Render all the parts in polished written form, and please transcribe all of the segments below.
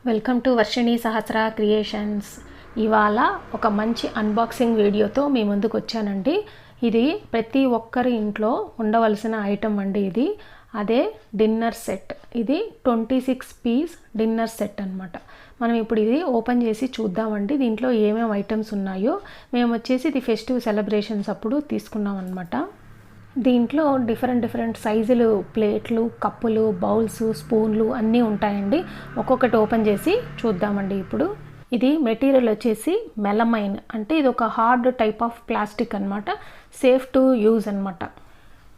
Welcome to Varshini Sahasra creations. ఇవాళ ఒక మంచి అన్బాక్సింగ్ వీడియోతో మీ ముందుకు వచ్చానండి. ఇది ప్రతి ఒక్కరి ఇంట్లో ఉండవలసిన ఐటమ్ అండి. ఇది అదే డిన్నర్ సెట్. ఇది 26 పీస్ డిన్నర్ సెట్ అనమాట. మనం ఇప్పుడు ఇది ఓపెన్ చేసి చూద్దామండి దీంట్లో ఏమేమి ఐటమ్స్ ఉన్నాయో. మేము వచ్చేసి ఇది ఫెస్టివ్ సెలబ్రేషన్స్ అప్పుడు తీసుకున్నాం అనమాట. దీంట్లో డిఫరెంట్ సైజులు ప్లేట్లు, కప్పులు, బౌల్స్, స్పూన్లు అన్నీ ఉంటాయండి. ఒక్కొక్కటి ఓపెన్ చేసి చూద్దామండి. ఇప్పుడు ఇది మెటీరియల్ వచ్చేసి మెలమైన్, అంటే ఇది ఒక హార్డ్ టైప్ ఆఫ్ ప్లాస్టిక్ అనమాట. సేఫ్ టు యూజ్ అనమాట.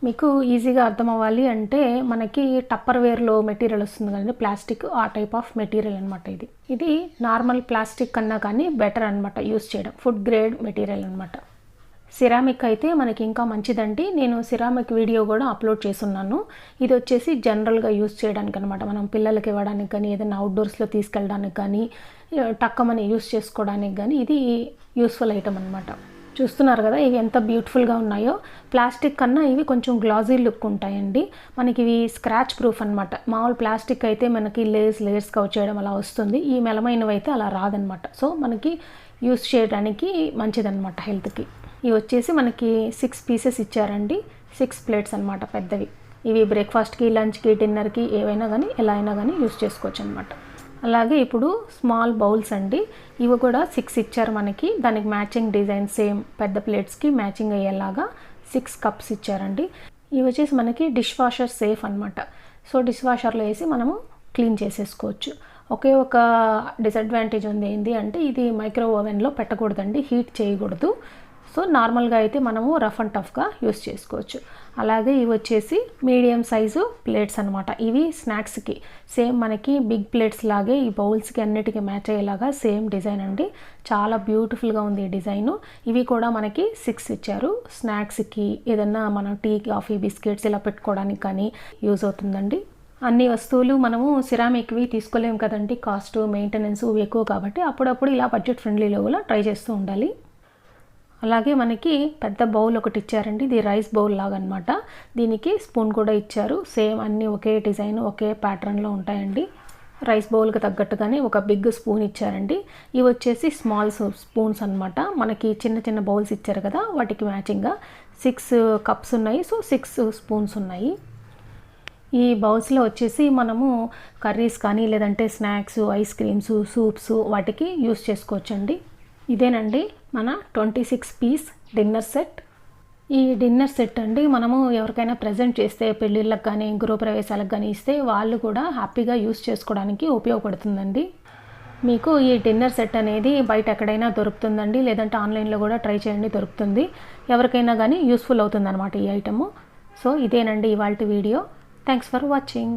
మీకు ఈజీగా అర్థం అవ్వాలి అంటే మనకి టప్పర్ వేర్లో మెటీరియల్ వస్తుంది కదండి, ప్లాస్టిక్, ఆ టైప్ ఆఫ్ మెటీరియల్ అనమాట. ఇది నార్మల్ ప్లాస్టిక్ కన్నా కానీ బెటర్ అనమాట యూజ్ చేయడం. ఫుడ్ గ్రేడ్ మెటీరియల్ అనమాట. సిరామిక్ అయితే మనకి ఇంకా మంచిదండి. నేను సిరామిక్ వీడియో కూడా అప్లోడ్ చేస్తున్నాను. ఇది వచ్చేసి జనరల్గా యూస్ చేయడానికి అనమాట. మనం పిల్లలకి ఇవ్వడానికి కానీ, ఏదైనా అవుట్డోర్స్లో తీసుకెళ్ళడానికి కానీ, టక్కమని యూస్ చేసుకోవడానికి కానీ ఇది యూస్ఫుల్ ఐటమ్ అనమాట. చూస్తున్నారు కదా ఇవి ఎంత బ్యూటిఫుల్గా ఉన్నాయో. ప్లాస్టిక్ కన్నా ఇవి కొంచెం గ్లాజీ లుక్ ఉంటాయండి. మనకి ఇవి స్క్రాచ్ ప్రూఫ్ అనమాట. మామూలు ప్లాస్టిక్ అయితే మనకి లేయర్స్గా వచ్చేయడం అలా వస్తుంది. ఈ మెలమైనవి అయితే అలా రాదనమాట. సో మనకి యూస్ చేయడానికి మంచిదన్నమాట హెల్త్కి. ఇవి వచ్చేసి మనకి 6 పీసెస్ ఇచ్చారండి. 6 ప్లేట్స్ అనమాట, పెద్దవి. ఇవి బ్రేక్ఫాస్ట్కి, లంచ్కి, డిన్నర్కి ఏవైనా కానీ ఎలా అయినా కానీ యూస్ చేసుకోవచ్చు అనమాట. అలాగే ఇప్పుడు స్మాల్ బౌల్స్ అండి. ఇవి కూడా 6 ఇచ్చారు మనకి. దానికి మ్యాచింగ్ డిజైన్ సేమ్ పెద్ద ప్లేట్స్కి మ్యాచింగ్ అయ్యేలాగా 6 కప్స్ ఇచ్చారండి. ఇవి వచ్చేసి మనకి డిష్ వాషర్ సేఫ్ అనమాట. సో డిష్ వాషర్లో వేసి మనము క్లీన్ చేసేసుకోవచ్చు. ఒకే ఒక డిసడ్వాంటేజ్ ఉంది, ఏంటి అంటే ఇది మైక్రో ఓవెన్లో పెట్టకూడదండి, హీట్ చేయకూడదు. సో నార్మల్గా అయితే మనము రఫ్ అండ్ టఫ్గా యూస్ చేసుకోవచ్చు. అలాగే ఇవి వచ్చేసి మీడియం సైజు ప్లేట్స్ అనమాట. ఇవి స్నాక్స్కి సేమ్ మనకి బిగ్ ప్లేట్స్ లాగే ఈ బౌల్స్కి అన్నిటికీ మ్యాచ్ అయ్యేలాగా సేమ్ డిజైన్ అండి. చాలా బ్యూటిఫుల్గా ఉంది ఈ డిజైను. ఇవి కూడా మనకి 6 ఇచ్చారు. స్నాక్స్కి ఏదన్నా మనం టీ, కాఫీ, బిస్కెట్స్ ఇలా పెట్టుకోవడానికి కానీ యూజ్ అవుతుందండి. అన్ని వస్తువులు మనము సిరామిక్వి తీసుకోలేము కదండి, కాస్ట్, మెయింటెనెన్స్ ఎక్కువ. కాబట్టి అప్పుడప్పుడు ఇలా బడ్జెట్ ఫ్రెండ్లీలో కూడా ట్రై చేస్తూ ఉండాలి. అలాగే మనకి పెద్ద బౌల్ ఒకటి ఇచ్చారండి. ఇది రైస్ బౌల్ లాగా అనమాట. దీనికి స్పూన్ కూడా ఇచ్చారు. సేమ్ అన్నీ ఒకే డిజైన్, ఒకే ప్యాటర్న్లో ఉంటాయండి. రైస్ బౌల్కి తగ్గట్టుగానే ఒక బిగ్ స్పూన్ ఇచ్చారండి. ఇవి వచ్చేసి స్మాల్ స్పూన్స్ అనమాట. మనకి చిన్న బౌల్స్ ఇచ్చారు కదా, వాటికి మ్యాచింగ్గా 6 కప్స్ ఉన్నాయి. సో 6 స్పూన్స్ ఉన్నాయి. ఈ బౌల్స్లో వచ్చేసి మనము కర్రీస్ కానీ, లేదంటే స్నాక్స్, ఐస్ క్రీమ్స్, సూప్స్ వాటికి యూస్ చేసుకోవచ్చండి. ఇదేనండి మన 26 పీస్ డిన్నర్ సెట్. ఈ డిన్నర్ సెట్ అండి మనము ఎవరికైనా ప్రజెంట్ చేస్తే, పెళ్ళిళ్ళకి కానీ, గృహప్రవేశాలకు కానీ ఇస్తే వాళ్ళు కూడా హ్యాపీగా యూస్ చేసుకోవడానికి ఉపయోగపడుతుందండి. మీకు ఈ డిన్నర్ సెట్ అనేది బయట ఎక్కడైనా దొరుకుతుందండి, లేదంటే ఆన్లైన్లో కూడా ట్రై చేయండి, దొరుకుతుంది. ఎవరికైనా కానీ యూస్ఫుల్ అవుతుంది అనమాట ఈ ఐటము. సో ఇదేనండి ఇవాల్టి వీడియో. Thanks for watching.